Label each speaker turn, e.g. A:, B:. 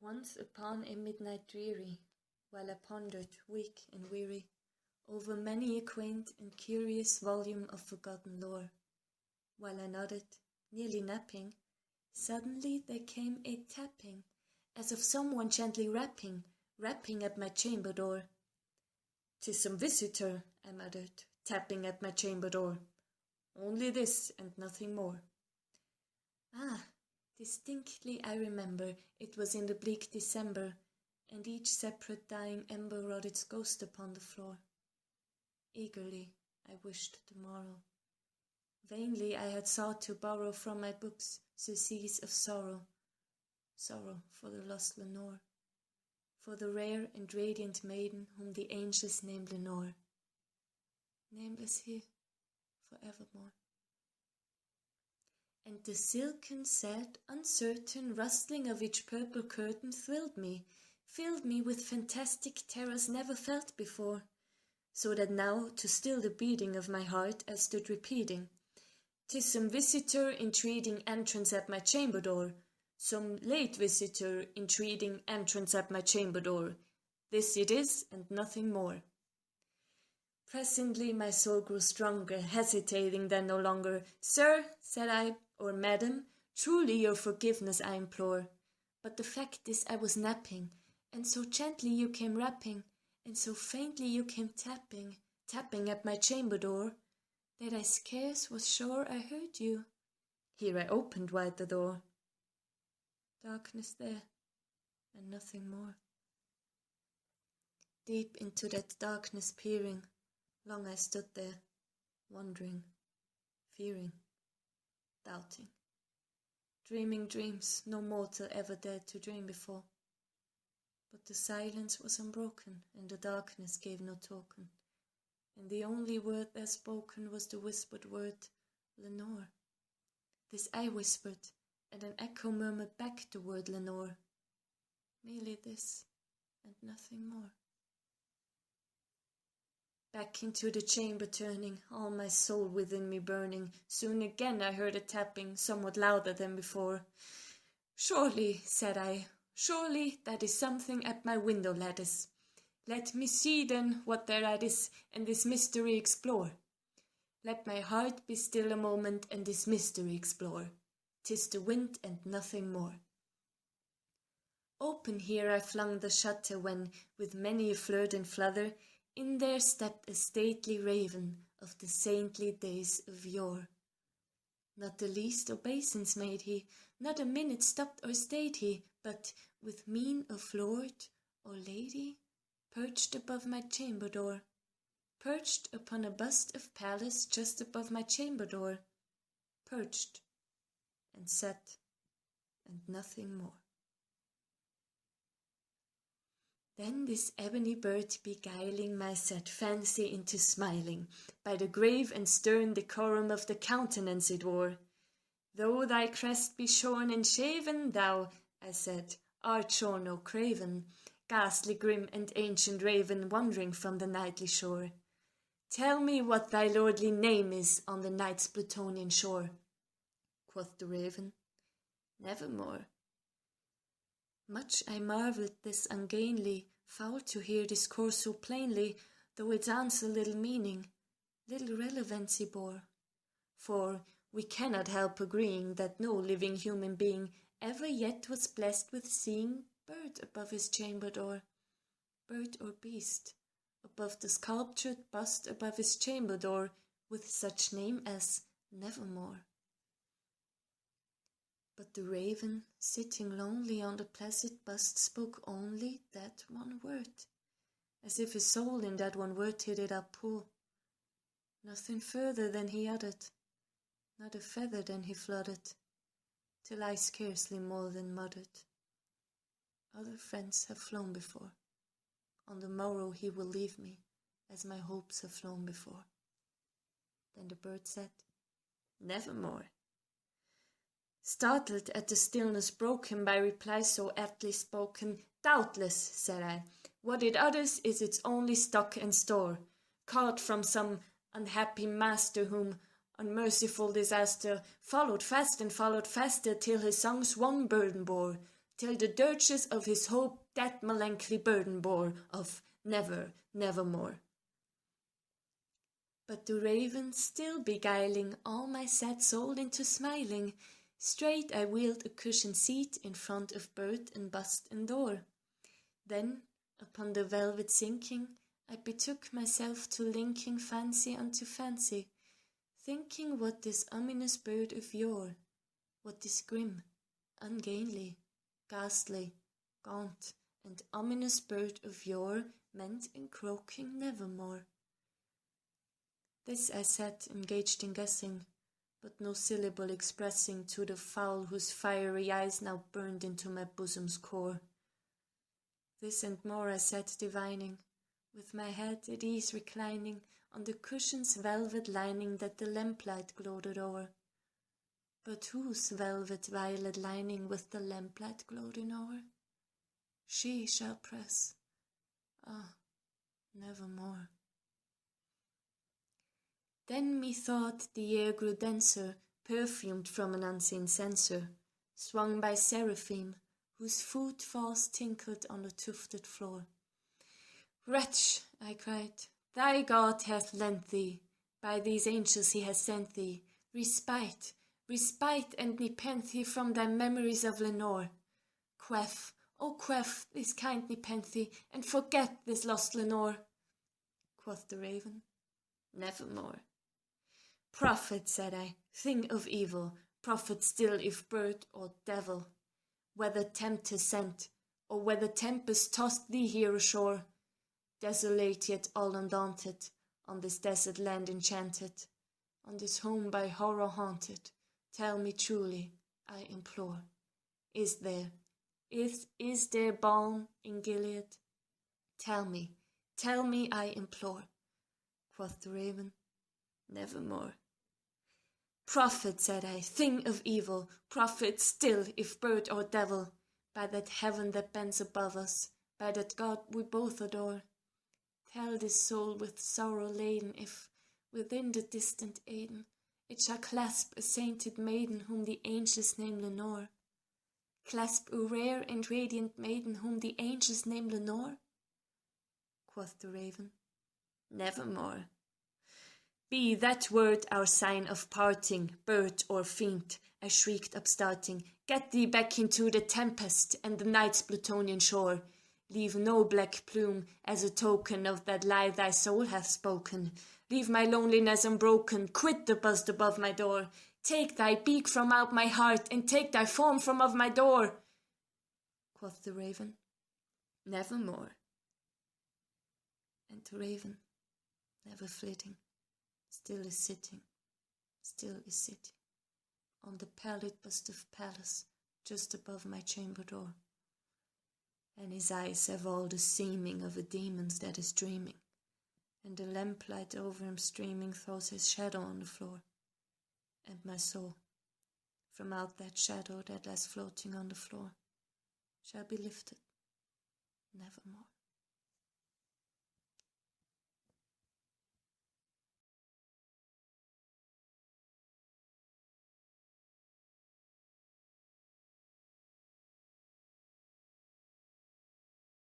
A: Once upon a midnight dreary, while I pondered, weak and weary, over many a quaint and curious volume of forgotten lore, while I nodded, nearly napping, suddenly there came a tapping, as of someone gently rapping at my chamber door. "'Tis some visitor," I muttered, tapping at my chamber door. "Only this, and nothing more." Ah, distinctly I remember, it was in the bleak December, and each separate dying ember wrought its ghost upon the floor. Eagerly I wished the morrow. Vainly I had sought to borrow from my books surcease of sorrow, sorrow for the lost Lenore, for the rare and radiant maiden whom the angels named Lenore, nameless here forevermore. And the silken, sad, uncertain rustling of each purple curtain filled me with fantastic terrors never felt before, so that now, to still the beating of my heart, I stood repeating, "'Tis some visitor entreating entrance at my chamber door, some late visitor entreating entrance at my chamber door. This it is, and nothing more." Presently my soul grew stronger, hesitating then no longer. "Sir," said I, "or madam, truly your forgiveness I implore. But the fact is I was napping, and so gently you came rapping, and so faintly you came tapping at my chamber door, that I scarce was sure I heard you." Here I opened wide the door. Darkness there, and nothing more. Deep into that darkness peering, long I stood there, wondering, fearing, doubting, dreaming dreams no mortal ever dared to dream before. But the silence was unbroken, and the darkness gave no token, and the only word there spoken was the whispered word, "Lenore." This I whispered, and an echo murmured back the word Lenore. Merely this, and nothing more. Back into the chamber turning, all my soul within me burning, soon again I heard a tapping, somewhat louder than before. "Surely," said I, "surely that is something at my window lattice. Let me see then what thereat is, and this mystery explore. Let my heart be still a moment, and this mystery explore. 'Tis the wind and nothing more." Open here I flung the shutter when, with many a flirt and flutter, in there stepped a stately raven of the saintly days of yore. Not the least obeisance made he, not a minute stopped or stayed he, but, with mien of lord or lady, perched above my chamber door, perched upon a bust of Pallas just above my chamber door, perched, and sat, and nothing more. Then this ebony bird beguiling my sad fancy into smiling, by the grave and stern decorum of the countenance it wore. "Though thy crest be shorn and shaven, thou," I said, "art sure no craven, ghastly grim and ancient raven wandering from the nightly shore. Tell me what thy lordly name is on the night's Plutonian shore." Quoth the raven, "Nevermore." Much I marvelled this ungainly fowl to hear discourse so plainly, though its answer little meaning, little relevancy bore. For we cannot help agreeing that no living human being ever yet was blessed with seeing bird above his chamber door, bird or beast, above the sculptured bust above his chamber door, with such name as Nevermore. But the raven, sitting lonely on the placid bust, spoke only that one word, as if his soul in that one word hid it up poor. Nothing further than he uttered, not a feather than he fluttered, till I scarcely more than muttered, "Other friends have flown before. On the morrow he will leave me, as my hopes have flown before." Then the bird said, "Nevermore." Startled at the stillness broken by reply so aptly spoken, "Doubtless," said I, "what it utters is its only stock and store, caught from some unhappy master whom unmerciful disaster followed fast and followed faster till his songs one burden bore, till the dirges of his hope that melancholy burden bore of never, nevermore. But the raven still beguiling all my sad soul into smiling, straight I wheeled a cushioned seat in front of bird and bust and door. Then, upon the velvet sinking, I betook myself to linking fancy unto fancy, thinking what this ominous bird of yore, what this grim, ungainly, ghastly, gaunt, and ominous bird of yore meant in croaking nevermore. This I sat engaged in guessing, but no syllable expressing to the fowl whose fiery eyes now burned into my bosom's core. This and more I sat divining, with my head at ease reclining on the cushion's velvet lining that the lamplight glowed o'er. But whose velvet violet lining with the lamplight glowing o'er? She shall press, nevermore. Then methought the air grew denser, perfumed from an unseen censer, swung by seraphim, whose footfalls tinkled on the tufted floor. Wretch, I cried, thy God hath lent thee, by these angels he has sent thee, respite, and nepenthe from thy memories of Lenore. Quaff, quaff this kind nepenthe, and forget this lost Lenore. Quoth the raven, nevermore. Prophet, said I, thing of evil, prophet still if bird or devil, whether tempter sent, or whether tempest tossed thee here ashore, desolate yet all undaunted, on this desert land enchanted, on this home by horror haunted, tell me truly, I implore, is there balm in Gilead? Tell me, I implore. Quoth the raven, nevermore. Prophet, said I, thing of evil, prophet still if bird or devil, by that heaven that bends above us, by that God we both adore, tell this soul with sorrow laden if, within the distant Aden, it shall clasp a sainted maiden whom the angels name Lenore. Clasp a rare and radiant maiden whom the angels name Lenore? Quoth the raven, nevermore. Be that word our sign of parting, bird or fiend, I shrieked upstarting. Get thee back into the tempest and the night's Plutonian shore. Leave no black plume as a token of that lie thy soul hath spoken. Leave my loneliness unbroken, quit the bust above my door. Take thy beak from out my heart, and take thy form from off my door. Quoth the raven, nevermore. And the raven, never flitting, still is sitting, on the pallid bust of Pallas, just above my chamber door. And his eyes have all the seeming of a demon's that is dreaming, and the lamplight over him streaming throws his shadow on the floor. And my soul, from out that shadow that lies floating on the floor, shall be lifted nevermore.